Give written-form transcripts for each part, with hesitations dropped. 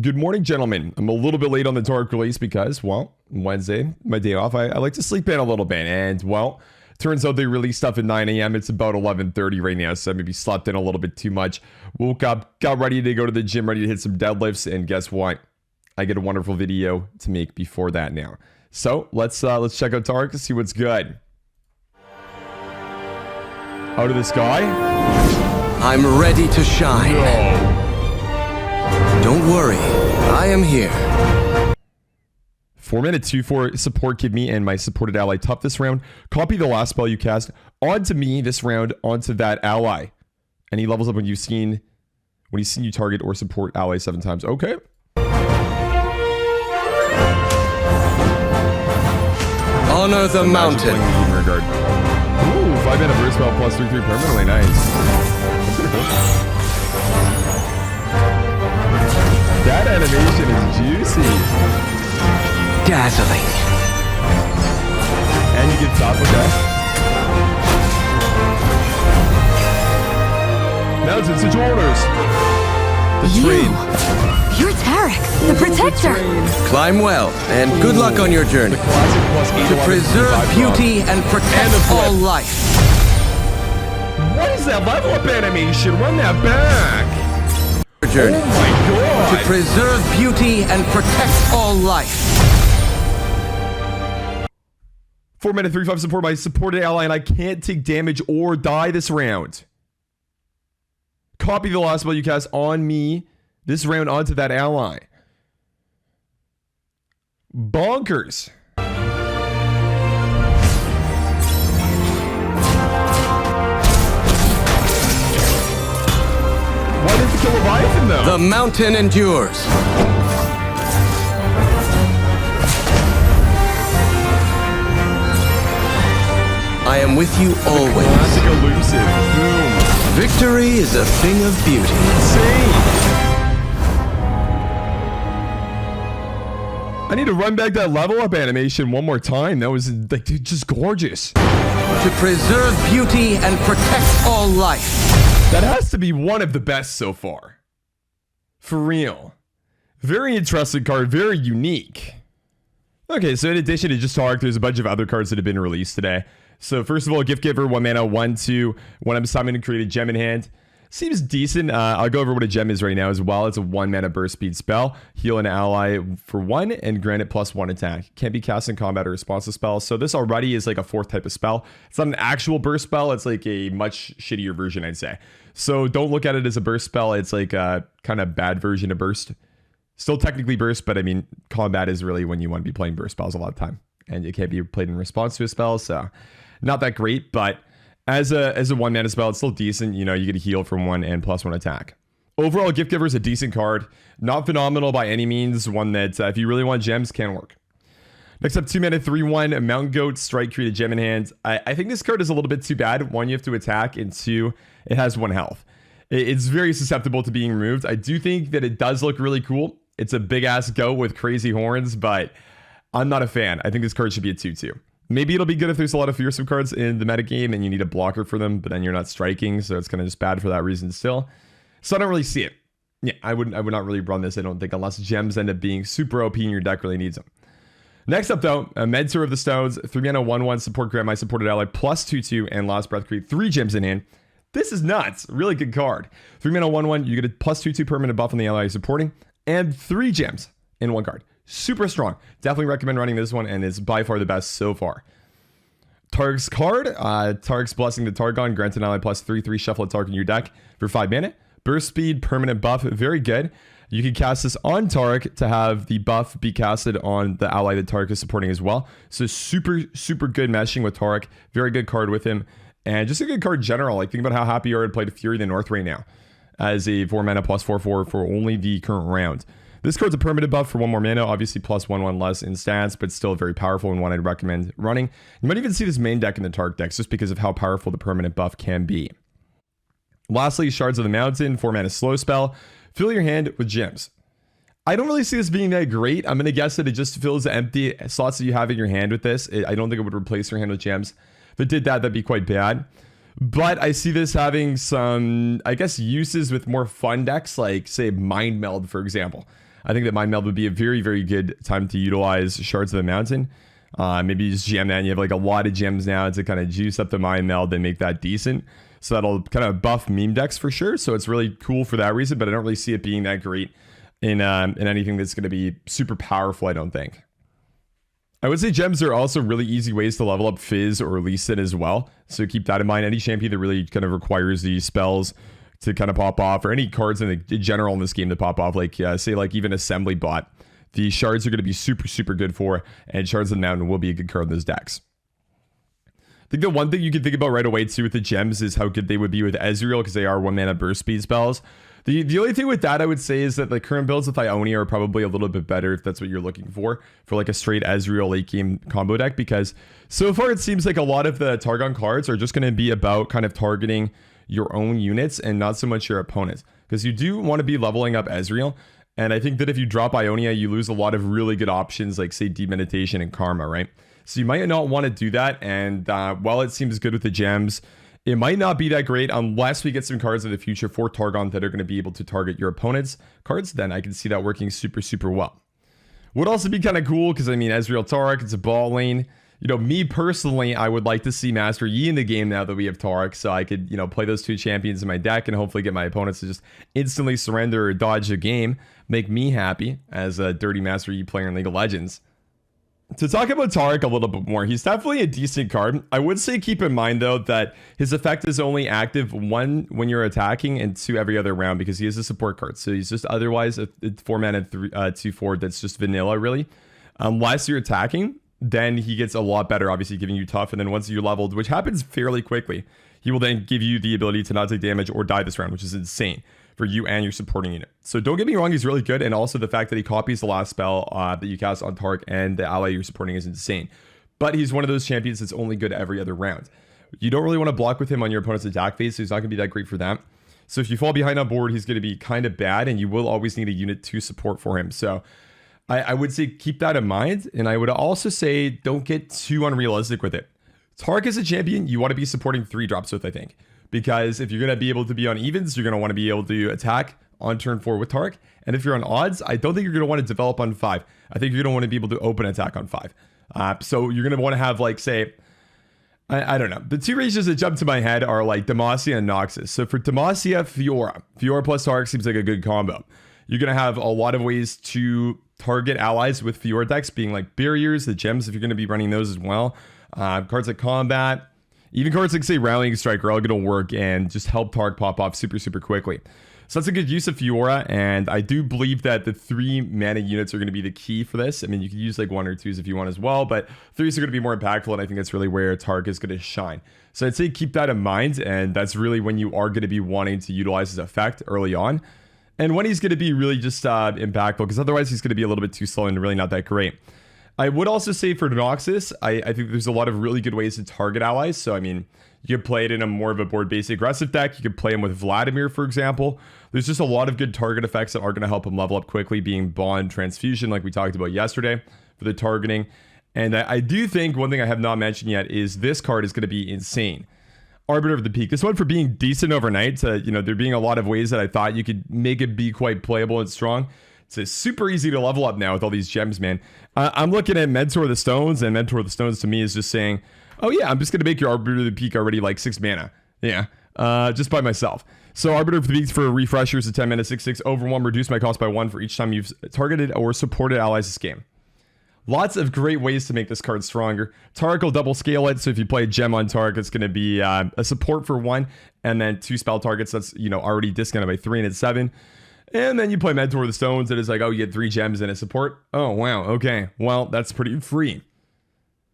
Good morning, gentlemen. I'm a little bit late on the Taric release because, well, Wednesday, my day off, I like to sleep in a little bit. And, well, turns out they release stuff at 9 a.m. It's about 11:30 right now, so I maybe slept in a little bit too much. Woke up, got ready to go to the gym, ready to hit some deadlifts, and guess what? I get a wonderful video to make before that now. So, let's check out Taric to see what's good. Out of the sky? I'm ready to shine. No. Don't worry, I am here. 4-mana 2/4 support, give me and my supported ally tough this round. Copy the last spell you cast onto me this round onto that ally. And he levels up when you've seen you target or support ally 7 times. Okay. Honor the mountain. Ooh, 5-mana burst spell plus 3/3 permanently. Nice. That's pretty cool. That animation is juicy. Dazzling. And you get top, okay. Mountains to orders. The train. You're Taric, the protector. Climb well, and good luck on your journey. The classic plus 8 To preserve beauty and protect all life. What is that level up animation? Run that back. Journey. Oh my god. To preserve beauty and protect all life. 4-mana 3/5 support my supported ally, and I can't take damage or die this round. Copy the last spell you cast on me this round onto that ally. Bonkers. Why did you kill Leviathan though? The mountain endures. I am with you always. Classic elusive. Boom. Victory is a thing of beauty. Insane. I need to run back that level up animation one more time. That was like just gorgeous. To preserve beauty and protect all life. That has to be one of the best so far. For real. Very interesting card. Very unique. Okay, so in addition to just Taric, there's a bunch of other cards that have been released today. So first of all, Gift Giver, 1 mana, 1/2. When I'm summoned, create a gem in hand. Seems decent. I'll go over what a gem is right now as well. It's a 1 mana burst speed spell. Heal an ally for 1 and grant it +1 attack. Can't be cast in combat or responsive spell. So this already is like a 4th type of spell. It's not an actual burst spell. It's like a much shittier version, I'd say. So don't look at it as a burst spell. It's like a kind of bad version of burst. Still technically burst, but I mean, combat is really when you want to be playing burst spells a lot of time. And it can't be played in response to a spell, so not that great, but as a 1 mana spell, it's still decent. You know, you get a heal from 1 and +1 attack. Overall, Gift Giver is a decent card. Not phenomenal by any means. One that, if you really want gems, can work. Next up, 2 mana, 3/1, Mountain Goat, strike, create a gem in hand. I think this card is a little bit too bad. 1, you have to attack, and 2, it has 1 health. It's very susceptible to being removed. I do think that it does look really cool. It's a big-ass goat with crazy horns, but I'm not a fan. I think this card should be a 2/2. Maybe it'll be good if there's a lot of fearsome cards in the metagame and you need a blocker for them, but then you're not striking, so it's kind of just bad for that reason still. So I don't really see it. Yeah, I would not really run this, I don't think, unless gems end up being super OP and your deck really needs them. Next up, though, a Mentor of the Stones, 3 mana, 1/1, support grant my supported ally, +2/2, and Last Breath, create 3 gems in hand. This is nuts. Really good card. 3 mana, 1/1, you get a +2/2 permanent buff on the ally you're supporting, and 3 gems in 1 card. Super strong. Definitely recommend running this one, and it's by far the best so far. Targ's card, Targ's Blessing to Targon, grant an ally +3/3, shuffle a target in your deck for 5 mana. Burst speed, permanent buff, very good. You can cast this on Taric to have the buff be casted on the ally that Taric is supporting as well. So super, super good meshing with Taric. Very good card with him. And just a good card in general. Like, think about how happy you are to play Fury of the North right now as a 4 mana +4/4 for only the current round. This card's a permanent buff for 1 more mana, obviously +1/1 less in stats, but still very powerful and one I'd recommend running. You might even see this main deck in the Taric decks just because of how powerful the permanent buff can be. Lastly, Shards of the Mountain, 4 mana slow spell. Fill your hand with gems. I don't really see this being that great. I'm going to guess that it just fills the empty slots that you have in your hand with this. I don't think it would replace your hand with gems. If it did that, that'd be quite bad. But I see this having some, I guess, uses with more fun decks, like, say, Mind Meld, for example. I think that Mind Meld would be a very, very good time to utilize Shards of the Mountain. Maybe you just gem that and you have like a lot of gems now to kind of juice up the Mind Meld and make that decent. So that'll kind of buff meme decks for sure. So it's really cool for that reason, but I don't really see it being that great in anything that's going to be super powerful, I don't think. I would say gems are also really easy ways to level up Fizz or Lee Sin as well. So keep that in mind. Any champion that really kind of requires these spells to kind of pop off, or any cards in general in this game to pop off, like say like even Assembly Bot, the shards are going to be super, super good for, and Shards of the Mountain will be a good card in those decks. I think the one thing you can think about right away too with the gems is how good they would be with Ezreal, because they are 1 mana burst speed spells. The only thing with that I would say is that the current builds with Ionia are probably a little bit better if that's what you're looking for like a straight Ezreal late game combo deck, because so far it seems like a lot of the Targon cards are just going to be about kind of targeting your own units and not so much your opponents, because you do want to be leveling up Ezreal. And I think that if you drop Ionia, you lose a lot of really good options like say Deep Meditation and Karma, right? So you might not want to do that. And while it seems good with the gems, it might not be that great unless we get some cards in the future for Targon that are going to be able to target your opponent's cards. Then I can see that working super, super well. Would also be kind of cool because, I mean, Ezreal Taric, it's a ball lane. You know, me personally, I would like to see Master Yi in the game now that we have Taric, so I could, you know, play those 2 champions in my deck and hopefully get my opponents to just instantly surrender or dodge a game. Make me happy as a dirty Master Yi player in League of Legends. To talk about Taric a little bit more, he's definitely a decent card. I would say keep in mind, though, that his effect is only active 1 when you're attacking and 2 every other round, because he is a support card. So he's just otherwise a 4 mana 2/4 that's just vanilla, really. Unless you're attacking, then he gets a lot better, obviously giving you tough. And then once you're leveled, which happens fairly quickly, he will then give you the ability to not take damage or die this round, which is insane for you and your supporting unit. So don't get me wrong, he's really good. And also the fact that he copies the last spell that you cast on Taric and the ally you're supporting is insane. But he's one of those champions that's only good every other round. You don't really want to block with him on your opponent's attack phase, so he's not going to be that great for that. So if you fall behind on board, he's going to be kind of bad, and you will always need a unit to support for him. So I would say keep that in mind. And I would also say don't get too unrealistic with it. Taric is a champion you want to be supporting 3 drops with, I think. Because if you're going to be able to be on evens, you're going to want to be able to attack on turn 4 with Taric. And if you're on odds, I don't think you're going to want to develop on 5. I think you're going to want to be able to open attack on 5. So you're going to want to have, like, say, I don't know. The 2 ranges that jump to my head are like Demacia and Noxus. So for Demacia, Fiora. Fiora plus Taric seems like a good combo. You're going to have a lot of ways to target allies with Fiora decks, being like barriers, the gems, if you're going to be running those as well. Cards like Combat. Even cards like, say, Rallying Strike are all going to work and just help Taric pop off super, super quickly. So that's a good use of Fiora, and I do believe that the 3 mana units are going to be the key for this. I mean, you could use like 1 or 2s if you want as well, but 3s are going to be more impactful, and I think that's really where Taric is going to shine. So I'd say keep that in mind, and that's really when you are going to be wanting to utilize his effect early on. And when he's going to be really just impactful, because otherwise he's going to be a little bit too slow and really not that great. I would also say for Noxus, I think there's a lot of really good ways to target allies. So, I mean, you could play it in a more of a board-based aggressive deck. You could play him with Vladimir, for example. There's just a lot of good target effects that are going to help him level up quickly, being Bond, Transfusion, like we talked about yesterday, for the targeting. And I do think one thing I have not mentioned yet is this card is going to be insane. Arbiter of the Peak. This one for being decent overnight. You know, there being a lot of ways that I thought you could make it be quite playable and strong. It's super easy to level up now with all these gems, man. I'm looking at Mentor of the Stones, and Mentor of the Stones to me is just saying, oh yeah, I'm just going to make your Arbiter of the Peak already like 6 mana. Yeah, just by myself. So Arbiter of the Peak for refreshers, a 10 mana 6/6 overwhelm, reduce my cost by 1 for each time you've targeted or supported allies this game. Lots of great ways to make this card stronger. Taric will double scale it, so if you play a gem on Taric, it's going to be a support for 1, and then 2 spell targets. That's, you know, already discounted by 3, and it's 7. And then you play Mentor of the Stones, and it's like, oh, you get 3 gems and a support. Oh, wow, okay. Well, that's pretty free.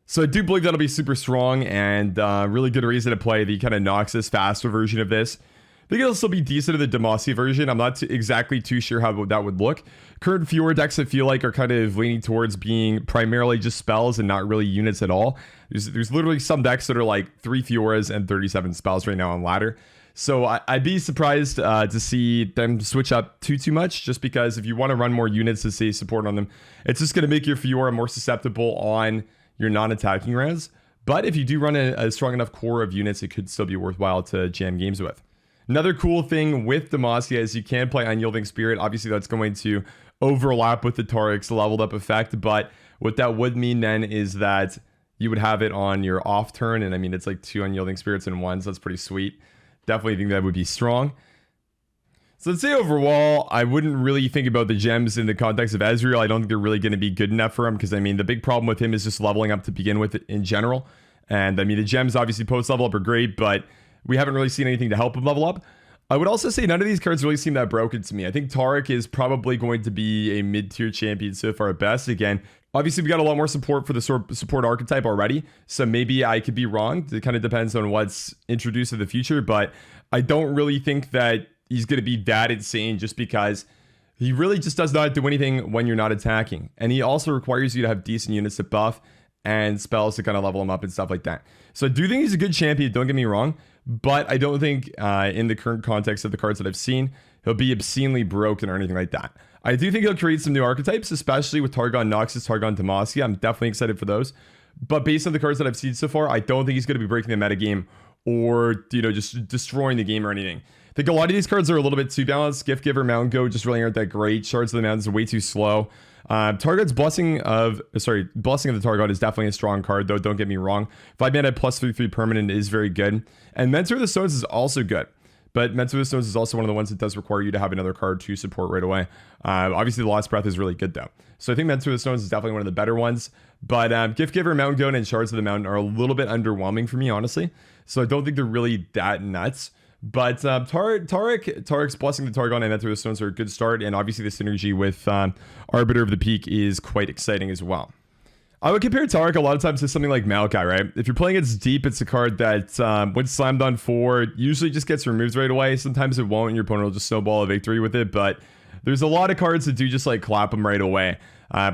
So I do believe that'll be super strong, and really good reason to play the kind of Noxus faster version of this. I think it'll still be decent in the Demacia version. I'm not exactly too sure how that would look. Current Fiora decks, I feel like, are kind of leaning towards being primarily just spells and not really units at all. There's literally some decks that are like 3 Fioras and 37 spells right now on ladder. So I'd be surprised to see them switch up too much, just because if you want to run more units to say support on them, it's just going to make your Fiora more susceptible on your non-attacking rounds. But if you do run a strong enough core of units, it could still be worthwhile to jam games with. Another cool thing with Demacia is you can play Unyielding Spirit. Obviously, that's going to overlap with the Taric's leveled up effect. But what that would mean then is that you would have it on your off turn. And I mean, it's like 2 unyielding spirits in 1, so that's pretty sweet. Definitely think that would be strong. So let's say overall, I wouldn't really think about the gems in the context of Ezreal. I don't think they're really going to be good enough for him because, I mean, the big problem with him is just leveling up to begin with in general. And, I mean, the gems obviously post-level up are great, but we haven't really seen anything to help him level up. I would also say none of these cards really seem that broken to me. I think Taric is probably going to be a mid-tier champion so far at best. Again, obviously we got a lot more support for the support archetype already, so maybe I could be wrong. It kind of depends on what's introduced in the future, but I don't really think that he's going to be that insane just because he really just does not do anything when you're not attacking. And he also requires you to have decent units to buff and spells to kind of level him up and stuff like that. So I do think he's a good champion, don't get me wrong, but I don't think in the current context of the cards that I've seen, he'll be obscenely broken or anything like that. I do think he'll create some new archetypes, especially with Targon Noxus, Targon Demacia. I'm definitely excited for those. But based on the cards that I've seen so far, I don't think he's going to be breaking the metagame or, you know, just destroying the game or anything. I think a lot of these cards are a little bit too balanced. Gift Giver, Mountain Goat just really aren't that great. Shards of the Mountains are way too slow. Targon's Blessing of the Targon is definitely a strong card, though. Don't get me wrong. 5 mana plus 3/3 permanent is very good. And Mentor of the Stones is also good. But Mentor of the Stones is also one of the ones that does require you to have another card to support right away. Obviously, the Last Breath is really good, though. So I think Mentor of the Stones is definitely one of the better ones. But Gift Giver, Mountain Goat, and Shards of the Mountain are a little bit underwhelming for me, honestly. So I don't think they're really that nuts. But Taric's Blessing the Targon and Mentor of the Stones are a good start. And obviously, the synergy with Arbiter of the Peak is quite exciting as well. I would compare Taric a lot of times to something like Maokai, right? If you're playing against Deep, it's a card that when slammed on 4, usually just gets removed right away. Sometimes it won't, and your opponent will just snowball a victory with it. But there's a lot of cards that do just like clap him right away.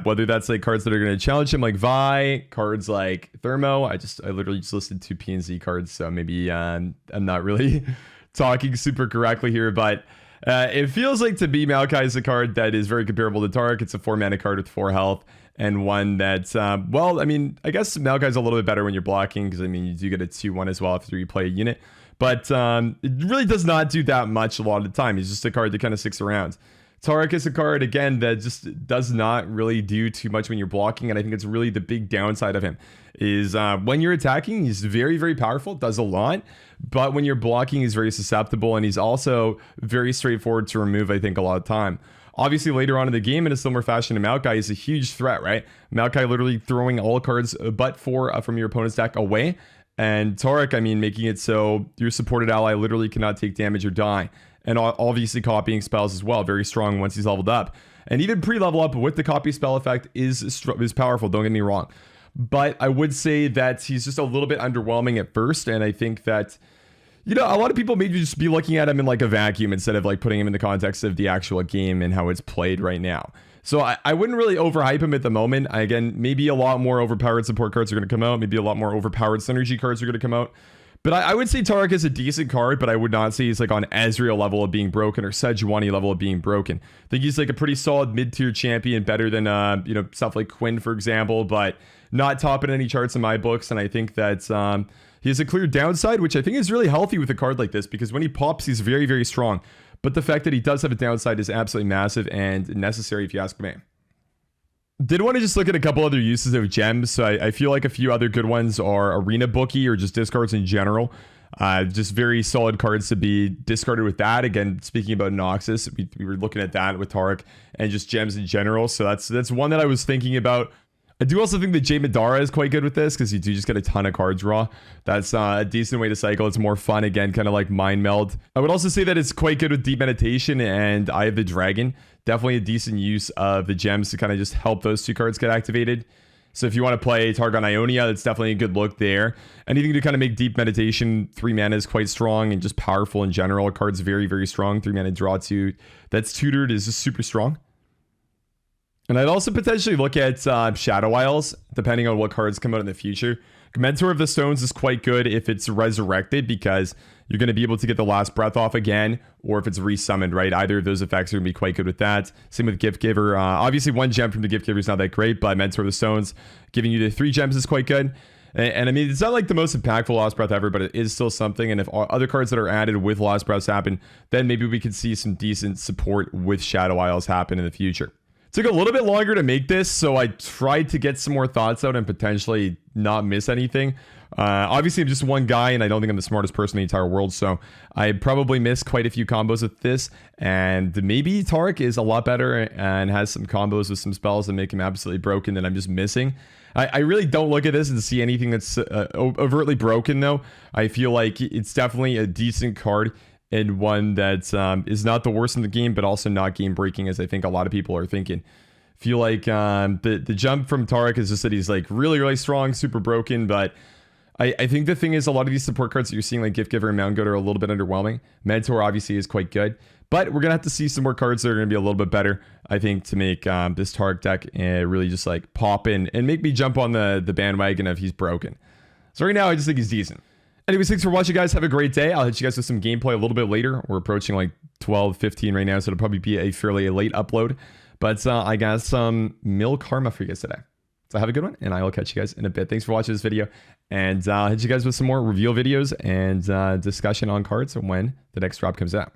Whether that's like cards that are going to challenge him like Vi, cards like Thermo. I literally just listed 2 PNZ cards, so maybe I'm not really talking super correctly here, but it feels like to be Maokai is a card that is very comparable to Taric. It's a 4 mana card with 4 health. And one that, well, I mean, I guess Maokai's a little bit better when you're blocking because, I mean, you do get a 2/1 as well after you play a unit. But it really does not do that much a lot of the time. He's just a card that kind of sticks around. Taric is a card, again, that just does not really do too much when you're blocking. And I think it's really the big downside of him is when you're attacking, he's very, very powerful, does a lot. But when you're blocking, he's very susceptible. And he's also very straightforward to remove, I think, a lot of time. Obviously, later on in the game, in a similar fashion to Maokai, is a huge threat, right? Maokai literally throwing all cards but 4 from your opponent's deck away. And Taric, I mean, making it so your supported ally literally cannot take damage or die. And obviously copying spells as well. Very strong once he's leveled up. And even pre-level up with the copy spell effect is powerful, don't get me wrong. But I would say that he's just a little bit underwhelming at first. And I think that, you know, a lot of people maybe just be looking at him in like a vacuum instead of like putting him in the context of the actual game and how it's played right now. So I wouldn't really overhype him at the moment. Again, maybe a lot more overpowered support cards are going to come out. Maybe a lot more overpowered synergy cards are going to come out. But I would say Taric is a decent card, but I would not say he's like on Ezreal level of being broken or Sejuani level of being broken. I think he's like a pretty solid mid-tier champion, better than, you know, stuff like Quinn, for example, but not topping any charts in my books. And I think that he has a clear downside, which I think is really healthy with a card like this, because when he pops, he's very, very strong. But the fact that he does have a downside is absolutely massive and necessary, if you ask me. Did want to just look at a couple other uses of gems. So I feel like a few other good ones are Arena Bookie or just discards in general. Just very solid cards to be discarded with that. Again, speaking about Noxus, we were looking at that with Taric and just gems in general. So that's one that I was thinking about. I do also think that Jay Madara is quite good with this because you do just get a ton of card draw. That's a decent way to cycle. It's more fun, again, kind of like Mind Meld. I would also say that it's quite good with Deep Meditation and Eye of the Dragon. Definitely a decent use of the gems to kind of just help those 2 cards get activated. So if you want to play Targon Ionia, that's definitely a good look there. Anything to kind of make Deep Meditation 3 mana is quite strong and just powerful in general. A card's very, very strong. 3 mana draw 2 that's tutored is just super strong. And I'd also potentially look at Shadow Isles, depending on what cards come out in the future. Mentor of the Stones is quite good if it's resurrected, because you're going to be able to get the Last Breath off again, or if it's resummoned, right? Either of those effects are going to be quite good with that. Same with Gift Giver. Obviously, 1 gem from the Gift Giver is not that great, but Mentor of the Stones giving you the 3 gems is quite good. And I mean, it's not like the most impactful Last Breath ever, but it is still something. And if other cards that are added with Last Breaths happen, then maybe we could see some decent support with Shadow Isles happen in the future. Took a little bit longer to make this, so I tried to get some more thoughts out and potentially not miss anything. Obviously, I'm just one guy, and I don't think I'm the smartest person in the entire world, so I probably missed quite a few combos with this, and maybe Taric is a lot better and has some combos with some spells that make him absolutely broken that I'm just missing. I really don't look at this and see anything that's overtly broken, though. I feel like it's definitely a decent card and one that is not the worst in the game, but also not game-breaking, as I think a lot of people are thinking. Feel like the jump from Taric is just that he's like really, really strong, super broken, but I think the thing is a lot of these support cards that you're seeing like Gift Giver and Mountain Goat are a little bit underwhelming. Mentor obviously is quite good, but we're going to have to see some more cards that are going to be a little bit better, I think, to make this Taric deck really just like pop in and make me jump on the bandwagon of he's broken. So right now, I just think he's decent. Anyways, thanks for watching, guys. Have a great day. I'll hit you guys with some gameplay a little bit later. We're approaching like 12:15 right now, so it'll probably be a fairly late upload. But I got some Mill Karma for you guys today. So have a good one, and I will catch you guys in a bit. Thanks for watching this video, and I'll hit you guys with some more reveal videos and discussion on cards when the next drop comes out.